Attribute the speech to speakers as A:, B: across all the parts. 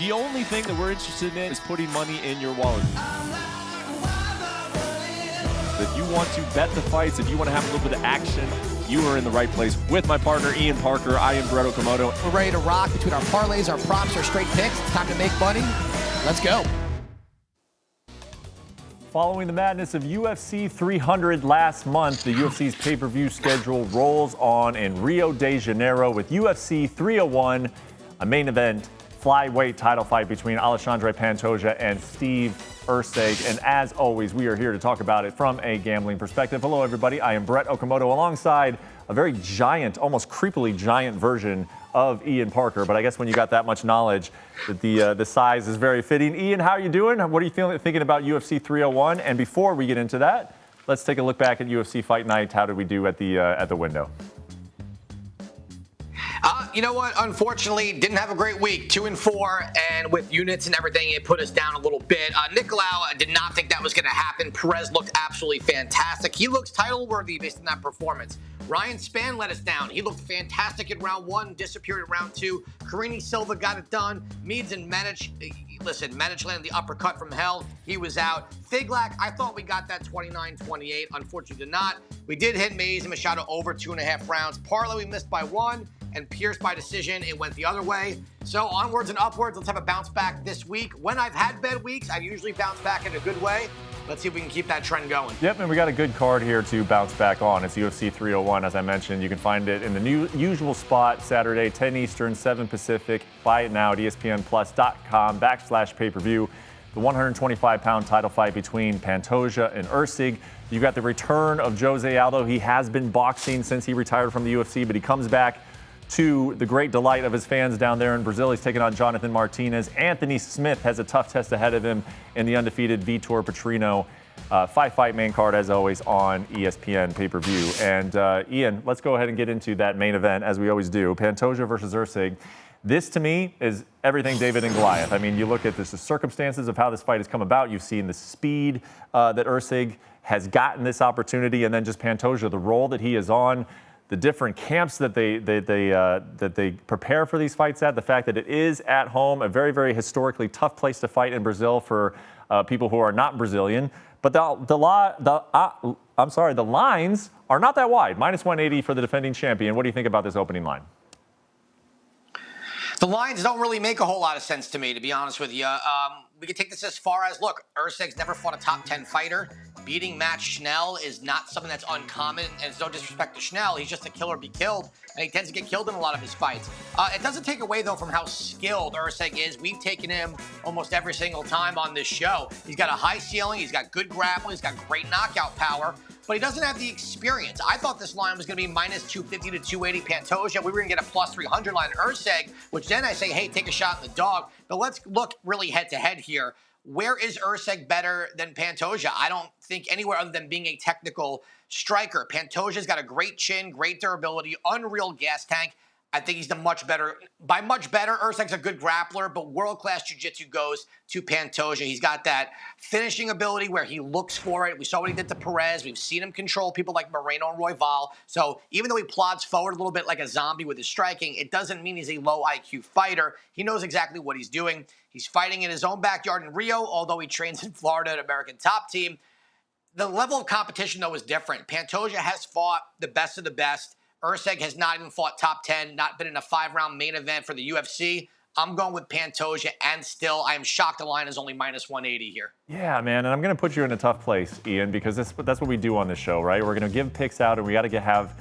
A: The only thing that we're interested in is putting money in your wallet. If you want to bet the fights, if you want to have a little bit of action, you are in the right place. With my partner, Ian Parker, I am Brett Okamoto.
B: We're ready to rock between our parlays, our props, our straight picks. It's time to make money. Let's go.
C: Following the madness of UFC 300 last month, the UFC's pay-per-view schedule rolls on in Rio de Janeiro with UFC 301, a main event flyweight title fight between Alexandre Pantoja and Steve Erceg. And as always, we are here to talk about it from a gambling perspective. Hello, everybody. I am Brett Okamoto alongside a very giant, almost creepily giant version of Ian Parker. But I guess when you got that much knowledge, that the size is very fitting. Ian, how are you doing? What are you thinking about UFC 301? And before we get into that, let's take a look back at UFC Fight Night. How did we do at the window?
B: You know what? Unfortunately, didn't have a great week. 2-4, and with units and everything, it put us down a little bit. Nicolau did not think that was going to happen. Perez looked absolutely fantastic. He looks title-worthy based on that performance. Ryan Spann let us down. He looked fantastic in round 1, disappeared in round 2. Carini Silva got it done. Meads and Medic, listen, Medic landed the uppercut from hell. He was out. Figlak, I thought we got that 29-28. Unfortunately, did not. We did hit Mays and Machado over 2.5 rounds. Parlay, we missed by 1. And Pierce by decision, it went the other way. So onwards and upwards, let's have a bounce back this week. When I've had bad weeks, I usually bounce back in a good way. Let's see if we can keep that trend going.
C: Yep, and we got a good card here to bounce back on. It's UFC 301, as I mentioned. You can find it in the usual spot, Saturday, 10 Eastern, 7 Pacific. Buy it now at ESPNplus.com/pay-per-view. The 125-pound title fight between Pantoja and Erceg. You got the return of Jose Aldo. He has been boxing since he retired from the UFC, but he comes back to the great delight of his fans down there in Brazil. He's taking on Jonathan Martinez. Anthony Smith has a tough test ahead of him in the undefeated Vitor Petrino. 5-fight main card, as always, on ESPN pay-per-view. And Ian, let's go ahead and get into that main event, as we always do. Pantoja versus Erceg. This, to me, is everything David and Goliath. I mean, you look at this, the circumstances of how this fight has come about. You've seen the speed that Erceg has gotten this opportunity, and then just Pantoja, the role that he is on, the different camps that they prepare for these fights at, the fact that it is at home, a very, very historically tough place to fight in Brazil for people who are not Brazilian. But the lines are not that wide. -180 for the defending champion. What do you think about this opening line?
B: The lines don't really make a whole lot of sense to me, to be honest with you. We can take this as far as, look, Erceg's never fought a top 10 fighter. Beating Matt Schnell is not something that's uncommon, and it's no disrespect to Schnell. He's just a kill or be killed, and he tends to get killed in a lot of his fights. It doesn't take away, though, from how skilled Erceg is. We've taken him almost every single time on this show. He's got a high ceiling. He's got good grappling. He's got great knockout power, but he doesn't have the experience. I thought this line was going to be -250 to 280 Pantoja. We were going to get a +300 line Erceg, which then I say, hey, take a shot in the dog. But let's look really head-to-head here. Where is Erceg better than Pantoja? I don't think anywhere other than being a technical striker. Pantoja's got a great chin, great durability, unreal gas tank. I think he's the much better. By much better, Erceg's a good grappler, but world-class jiu-jitsu goes to Pantoja. He's got that finishing ability where he looks for it. We saw what he did to Perez. We've seen him control people like Moreno and Royval. So even though he plods forward a little bit like a zombie with his striking, it doesn't mean he's a low IQ fighter. He knows exactly what he's doing. He's fighting in his own backyard in Rio, although he trains in Florida at American Top Team. The level of competition, though, is different. Pantoja has fought the best of the best. Erceg has not even fought top 10, not been in a 5-round main event for the UFC. I'm going with Pantoja, and still, I am shocked the line is only -180 here.
C: Yeah, man, and I'm going to put you in a tough place, Ian, because that's what we do on this show, right? We're going to give picks out, and we got to have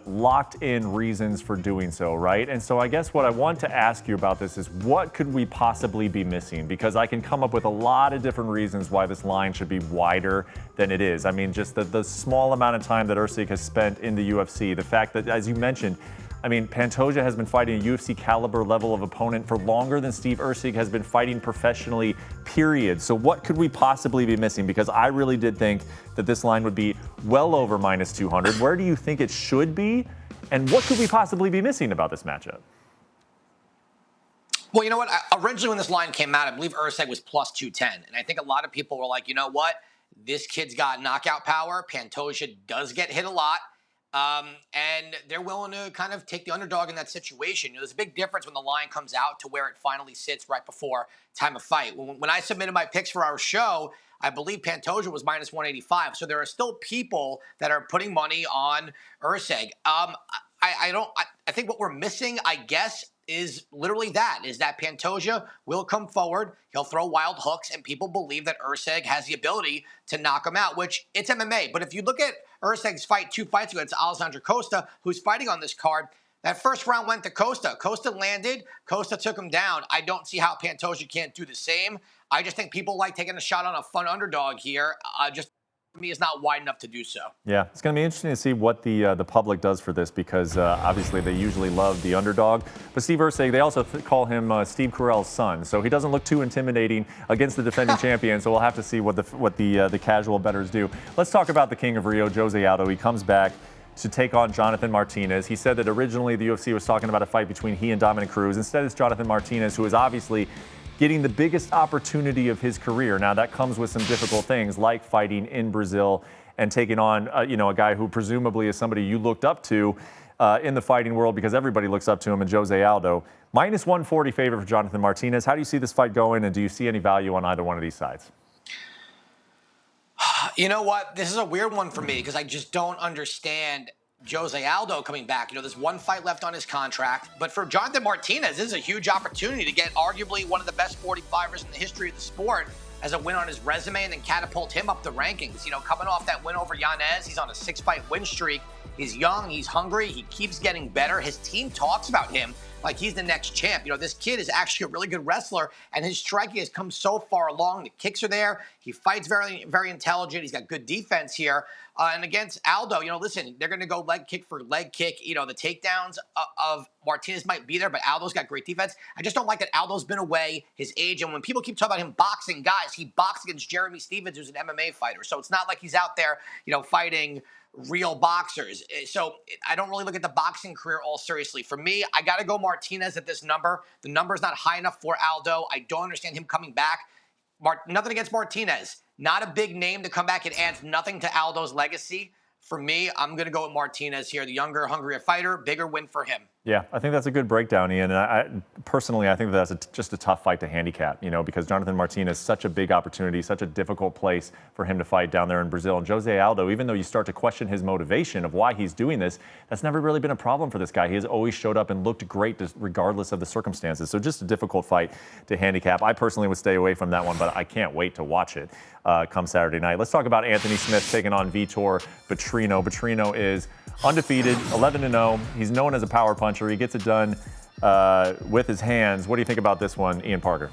C: locked-in reasons for doing so, right? And so I guess what I want to ask you about this is, what could we possibly be missing? Because I can come up with a lot of different reasons why this line should be wider than it is. I mean, just the small amount of time that Erceg has spent in the UFC, the fact that, as you mentioned, I mean, Pantoja has been fighting a UFC caliber level of opponent for longer than Steve Erceg has been fighting professionally, period. So what could we possibly be missing? Because I really did think that this line would be well over -200. Where do you think it should be? And what could we possibly be missing about this matchup?
B: Well, you know what? Originally when this line came out, I believe Erceg was +210. And I think a lot of people were like, you know what? This kid's got knockout power. Pantoja does get hit a lot. And they're willing to kind of take the underdog in that situation. There's a big difference when the line comes out to where it finally sits right before time of fight. When I submitted my picks for our show, I believe Pantoja was minus 185. So there are still people that are putting money on Erceg. I think what we're missing, I guess, is literally that Pantoja will come forward, he'll throw wild hooks, and people believe that Erceg has the ability to knock him out, which it's MMA. But if you look at Erceg's fight 2 fights ago against Alexandre Costa, who's fighting on this card, that first round went to Costa. Costa landed. Costa took him down. I don't see how Pantoja can't do the same. I just think people like taking a shot on a fun underdog here. Just for me, is not wide enough to do so.
C: Yeah, it's going to be interesting to see what the public does for this because obviously they usually love the underdog. But Steve Erceg, they also call him Steve Carell's son, so he doesn't look too intimidating against the defending champion. So we'll have to see what the casual bettors do. Let's talk about the King of Rio, Jose Aldo. He comes back to take on Jonathan Martinez. He said that originally the UFC was talking about a fight between he and Dominic Cruz. Instead, it's Jonathan Martinez, who is obviously getting the biggest opportunity of his career. Now, that comes with some difficult things like fighting in Brazil and taking on a guy who presumably is somebody you looked up to in the fighting world because everybody looks up to him, and Jose Aldo. Minus 140 favorite for Jonathan Martinez. How do you see this fight going, and do you see any value on either one of these sides?
B: You know what? This is a weird one for me because I just don't understand Jose Aldo coming back. There's one fight left on his contract. But for Jonathan Martinez, this is a huge opportunity to get arguably one of the best 45ers in the history of the sport as a win on his resume and then catapult him up the rankings. Coming off that win over Yanez, he's on a 6-fight win streak. He's young, he's hungry, he keeps getting better. His team talks about him like he's the next champ. This kid is actually a really good wrestler, and his striking has come so far along. The kicks are there. He fights very, very intelligent. He's got good defense here. And against Aldo, listen, they're going to go leg kick for leg kick. The takedowns of Martinez might be there, but Aldo's got great defense. I just don't like that Aldo's been away, his age. And when people keep talking about him boxing, guys, he boxed against Jeremy Stephens, who's an MMA fighter. So it's not like he's out there, fighting real boxers. So I don't really look at the boxing career all seriously. For me, I got to go Martinez at this number. The number's not high enough for Aldo. I don't understand him coming back. Nothing against Martinez. Not a big name to come back. It adds nothing to Aldo's legacy. For me, I'm going to go with Martinez here. The younger, hungrier fighter. Bigger win for him. Yeah,
C: I think that's a good breakdown, Ian. And I personally think that's just a tough fight to handicap, because Jonathan Martinez is such a big opportunity, such a difficult place for him to fight down there in Brazil. And Jose Aldo, even though you start to question his motivation of why he's doing this, that's never really been a problem for this guy. He has always showed up and looked great regardless of the circumstances. So just a difficult fight to handicap. I personally would stay away from that one, but I can't wait to watch it come Saturday night. Let's talk about Anthony Smith taking on Vitor Petrino. Petrino is undefeated, 11-0. He's known as a power puncher. He gets it done with his hands. What do you think about this one, Ian Parker?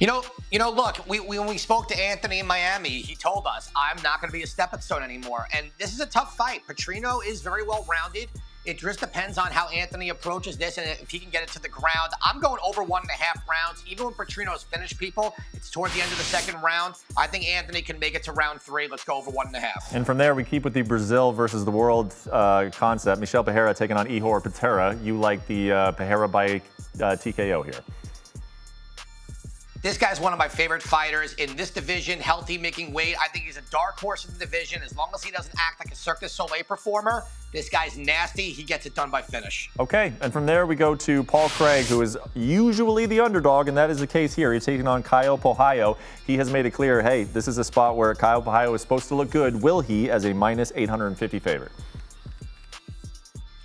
B: Look, when we spoke to Anthony in Miami, he told us, I'm not going to be a stepping stone anymore. And this is a tough fight. Petrino is very well-rounded. It just depends on how Anthony approaches this and if he can get it to the ground. I'm going over 1.5 rounds. Even when Petrino's finished people, it's towards the end of the second round. I think Anthony can make it to round 3. Let's go over 1.5.
C: And from there, we keep with the Brazil versus the world concept. Michel Pereira taking on Ihor Petera. You like the Pereira by TKO here.
B: This guy's one of my favorite fighters in this division, healthy, making weight. I think he's a dark horse in the division. As long as he doesn't act like a Cirque du Soleil performer, this guy's nasty. He gets it done by finish. Okay, and from there we go to Paul Craig, who is usually the underdog, and that is the case here. He's taking on Caio Borralho. He has made it clear, hey, this is a spot where Caio Borralho is supposed to look good. Will he as a minus 850 favorite?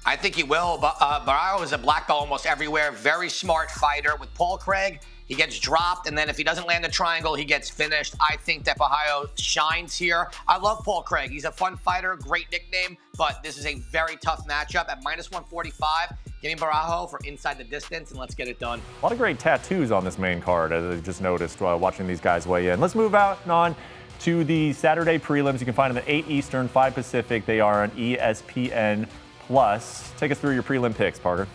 B: I think he will. Borralho is a black belt almost everywhere. Very smart fighter. With Paul Craig, he gets dropped, and then if he doesn't land the triangle, he gets finished. I think that Borralho shines here. I love Paul Craig. He's a fun fighter, great nickname, but this is a very tough matchup. At minus 145, give me Borralho for inside the distance, and let's get it done. A lot of great tattoos on this main card, as I just noticed while watching these guys weigh in. Let's move on to the Saturday prelims. You can find them at 8 Eastern, 5 Pacific. They are on ESPN+. Take us through your prelim picks, Parker.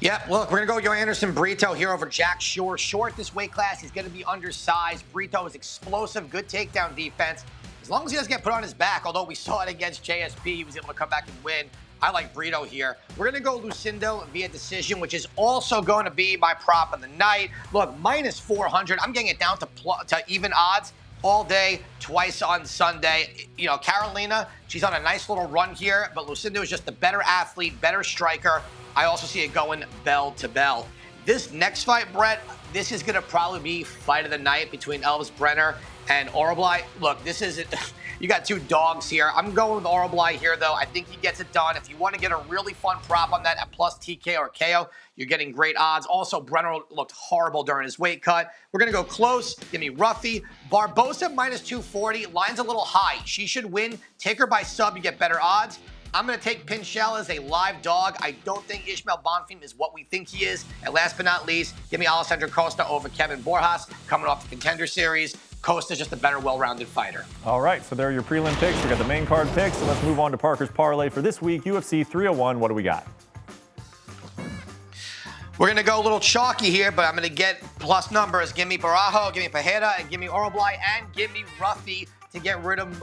B: Yeah, look, we're going to go Anderson Brito here over Jack Shore. Short this weight class, he's going to be undersized. Brito is explosive, good takedown defense. As long as he doesn't get put on his back, although we saw it against JSP, he was able to come back and win. I like Brito here. We're going to go Lucindo via decision, which is also going to be my prop of the night. Look, minus 400. I'm getting it down to even odds. all day, twice on Sunday. You know, Carolina, she's on a nice little run here, but Lucinda is just the better athlete, better striker. I also see it going bell to bell. This next fight, Brett, this is going to probably be fight of the night between Elvis Brenner and Orablai. Look, this is you got two dogs here. I'm going with Orablai here, though. I think he gets it done. If you want to get a really fun prop on that at plus TK or KO, you're getting great odds. Also, Brenner looked horrible during his weight cut. We're going to go close. Give me Ruffy. Barbosa minus 240. Line's a little high. She should win. Take her by sub. You get better odds. I'm going to take Pinchel as a live dog. I don't think Ishmael Bonfim is what we think he is. And last but not least, give me Alexandre Costa over Kevin Borjas, coming off the Contender Series. Costa's just a better, well-rounded fighter.
C: All right, so there are your prelim picks. We got the main card picks, and let's move on to Parker's parlay for this week. UFC 301, what do we got?
B: We're going to go a little chalky here, but I'm going to get plus numbers. Give me Barajo, give me Pajeda, and give me Orablai, and give me Ruffy to get rid of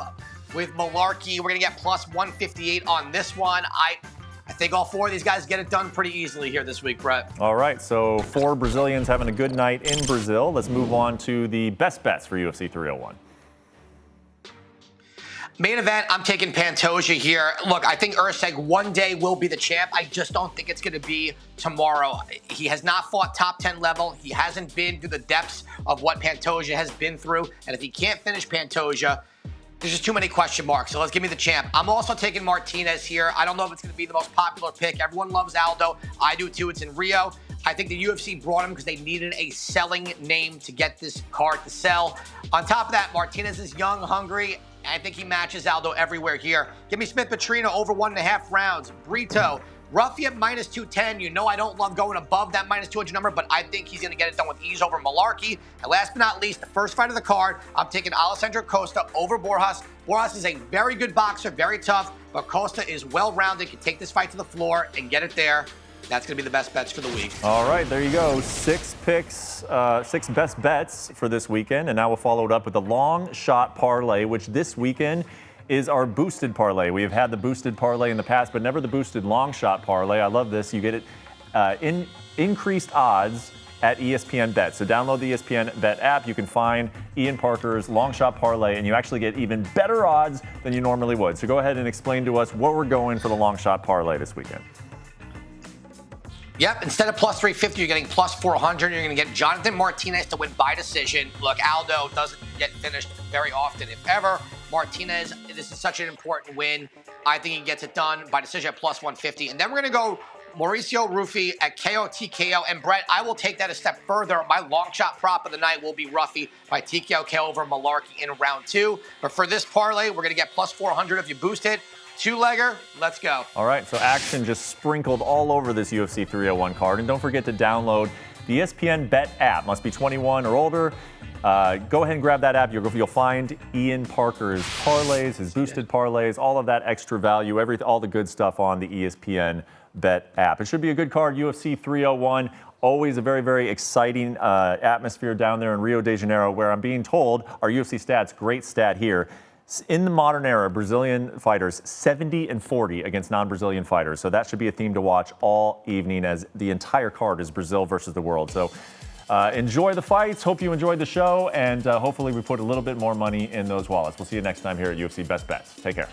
B: with Malarkey. We're going to get plus 158 on this one. I think all four of these guys get it done pretty easily here this week, Brett.
C: All right, so 4 Brazilians having a good night in Brazil. Let's move on to the best bets for UFC 301.
B: Main event, I'm taking Pantoja here. Look, I think Erceg one day will be the champ. I just don't think it's going to be tomorrow. He has not fought top 10 level. He hasn't been through the depths of what Pantoja has been through. And if he can't finish Pantoja, there's just too many question marks. So let's give me the champ. I'm also taking Martinez here. I don't know if it's going to be the most popular pick. Everyone loves Aldo. I do too. It's in Rio. I think the UFC brought him because they needed a selling name to get this card to sell. On top of that, Martinez is young, hungry. I think he matches Aldo everywhere here. Give me Smith Petrino over 1.5 rounds. Brito, Ruffy at minus 210. You know I don't love going above that minus 200 number, but I think he's going to get it done with ease over Malarkey. And last but not least, the first fight of the card, I'm taking Alexandre Costa over Borjas. Borjas is a very good boxer, very tough, but Costa is well-rounded, can take this fight to the floor and get it there. That's going to be the best bets for the week.
C: All right, there you go. 6 picks, 6 best bets for this weekend. And now we'll follow it up with the long shot parlay, which this weekend is our boosted parlay. We have had the boosted parlay in the past, but never the boosted long shot parlay. I love this. You get it increased odds at ESPN BET. So download the ESPN BET app. You can find Ian Parker's long shot parlay, and you actually get even better odds than you normally would. So go ahead and explain to us what we're going for the long shot parlay this weekend.
B: Yep, instead of plus 350, you're getting plus 400. You're going to get Jonathan Martinez to win by decision. Look, Aldo doesn't get finished very often, if ever. Martinez, this is such an important win. I think he gets it done by decision at plus 150. And then we're going to go Mauricio Ruffy at KO TKO. And Brett, I will take that a step further. My long shot prop of the night will be Ruffy by TKO KO over Malarkey in round 2. But for this parlay, we're going to get plus 400 if you boost it. 2-legger, let's go.
C: All right, so action just sprinkled all over this UFC 301 card. And don't forget to download the ESPN BET app. Must be 21 or older. Go ahead and grab that app. You'll find Ian Parker's parlays, his boosted parlays, all of that extra value, all the good stuff on the ESPN BET app. It should be a good card, UFC 301. Always a very, very exciting atmosphere down there in Rio de Janeiro, where I'm being told our UFC stats, great stat here. In the modern era, Brazilian fighters 70-40 against non-Brazilian fighters. So that should be a theme to watch all evening, as the entire card is Brazil versus the world. So enjoy the fights. Hope you enjoyed the show, and hopefully we put a little bit more money in those wallets. We'll see you next time here at UFC Best Bets. Take care.